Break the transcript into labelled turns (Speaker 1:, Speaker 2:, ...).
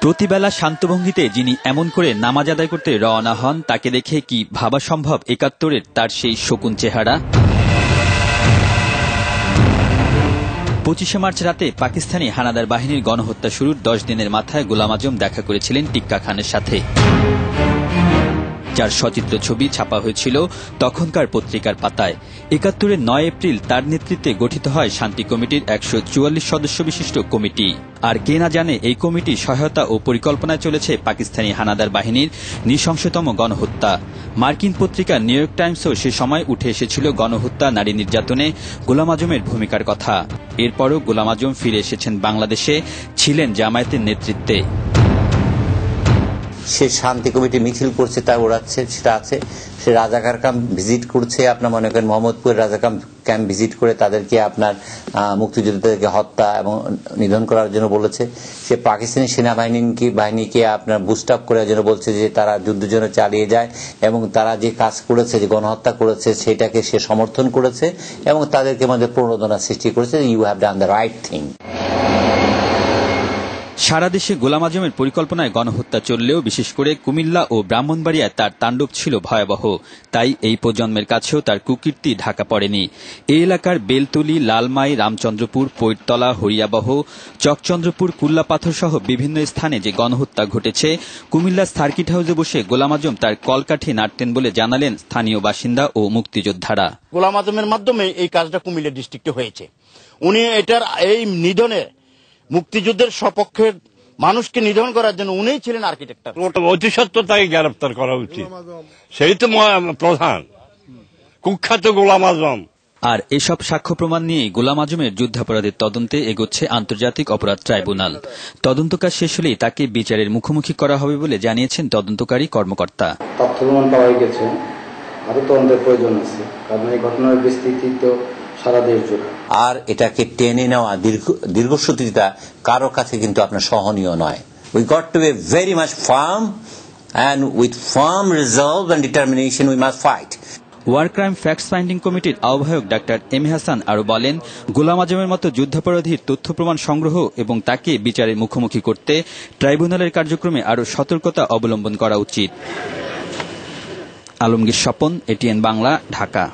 Speaker 1: প্রতিবেলা শান্তভঙ্গিতে যিনি এমন করে নামাজ আদায় করতে রওনা হন তাকে দেখে কি ভাবা সম্ভব ৭১-এর তার সেই শকুন চেহারা। ২৫শে মার্চ রাতে পাকিস্তানি হানাদার বাহিনীর গণহত্যা শুরুর ১০ দিনের মাথায় গোলাম আজম দেখা করেছিলেন টিক্কা খানের সাথে, যার সচিত্র ছবি ছাপা হয়েছিল তখনকার পত্রিকার পাতায়। ৭১-এর ৯ এপ্রিল তার নেতৃত্বে গঠিত হয় শান্তি কমিটির ১৪৪ সদস্য বিশিষ্ট কমিটি। আর কে না জানে এই কমিটি সহায়তা ও পরিকল্পনায় চলেছে পাকিস্তানি হানাদার বাহিনীর নৃশংসতম গণহত্যা। মার্কিন পত্রিকা নিউ ইয়র্ক টাইমসও সে সময় উঠে এসেছিল গণহত্যা, নারী নির্যাতনে গোলাম আজমের ভূমিকার কথা। এরপরও গোলাম আজম ফিরে এসেছেন বাংলাদেশে, ছিলেন জামায়াতের নেতৃত্বে।
Speaker 2: সে শান্তি কমিটি মিছিল করছে, তা ওড়াচ্ছে, সেটা আছে। সে রাজাকার ক্যাম্প ভিজিট করছে, আপনার মনে করেন মোহাম্মদপুর রাজাকার ক্যাম্প ভিজিট করে তাদেরকে আপনার মুক্তিযোদ্ধাদেরকে হত্যা এবং নিধন করার জন্য বলেছে। সে পাকিস্তানি সেনাবাহিনীকে আপনার বুস্ট আপ করার জন্য বলছে যে তারা যুদ্ধ যেন চালিয়ে যায় এবং তারা যে কাজ করেছে, যে গণহত্যা করেছে সেটাকে সে সমর্থন করেছে এবং তাদেরকে মধ্যে প্রণোদনা সৃষ্টি করেছে, you have done the right thing.
Speaker 1: সারা দেশে গোলাম আজমের পরিকল্পনায় গণহত্যা চললেও বিশেষ করে কুমিল্লা ও ব্রাহ্মণবাড়িয়ায় তার তাণ্ডব ছিল ভয়াবহ। তাই এই প্রজন্মের কাছেও তার কুকীর্তি ঢাকা পড়েনি। এই এলাকার বেলতলী, লালমাই, রামচন্দ্রপুর, পৈরতলা, হরিয়াবহ, চকচন্দ্রপুর, কুল্লাপাথর সহ বিভিন্ন স্থানে যে গণহত্যা ঘটেছে, কুমিল্লার সার্কিট হাউসে বসে গোলাম আজম তার কলকাঠি নাড়তেন বলে জানালেন স্থানীয় বাসিন্দা ও মুক্তিযোদ্ধারা।
Speaker 3: গোলাম আজমের মাধ্যমে এই কাজটা কুমিল্লা ডিস্ট্রিক্টে হয়েছে। উনি এটার এই নিধনে মুক্তিযুদ্ধের সপক্ষের মানুষকে নিধন করার জন্য উনিই ছিলেন আর্কিটেক্টর।
Speaker 4: অতি সত্ত্বর তাকে গ্রেফতার করা উচিত, সেই তো প্রধান কুখ্যাত গোলাম আজম।
Speaker 1: আর এসব সাক্ষ্য প্রমাণ নিয়ে গোলাম আজমের যুদ্ধাপরাধের তদন্তে এগোচ্ছে আন্তর্জাতিক অপরাধ ট্রাইব্যুনাল। তদন্ত কাজ শেষ হলেই তাকে বিচারের মুখোমুখি করা হবে বলে জানিয়েছেন তদন্তকারী কর্মকর্তা।
Speaker 5: তথ্য প্রমাণ পাওয়া গেছে, আরো তদন্তের প্রয়োজন আছে, কারণ এই ঘটনার বিস্তৃতি তো সারা দেশ জুড়ে।
Speaker 2: আর এটাকে টেনে নেওয়া দীর্ঘসূত্রিতা কারো কাছে কিন্তু আপনার সহনীয় নয়। We got to be very much firm and with firm resolve and determination we must fight.
Speaker 1: War crime facts finding কমিটির আহ্বায়ক ডাক্তার এম হাসান আরো বলেন, গোলাম আজমের মতো যুদ্ধাপরাধীর তথ্য প্রমাণ সংগ্রহ এবং তাকে বিচারের মুখোমুখি করতে ট্রাইব্যুনালের কার্যক্রমে আরো সতর্কতা অবলম্বন করা উচিত। আলমগীর স্বপন, এটিএন বাংলা, ঢাকা।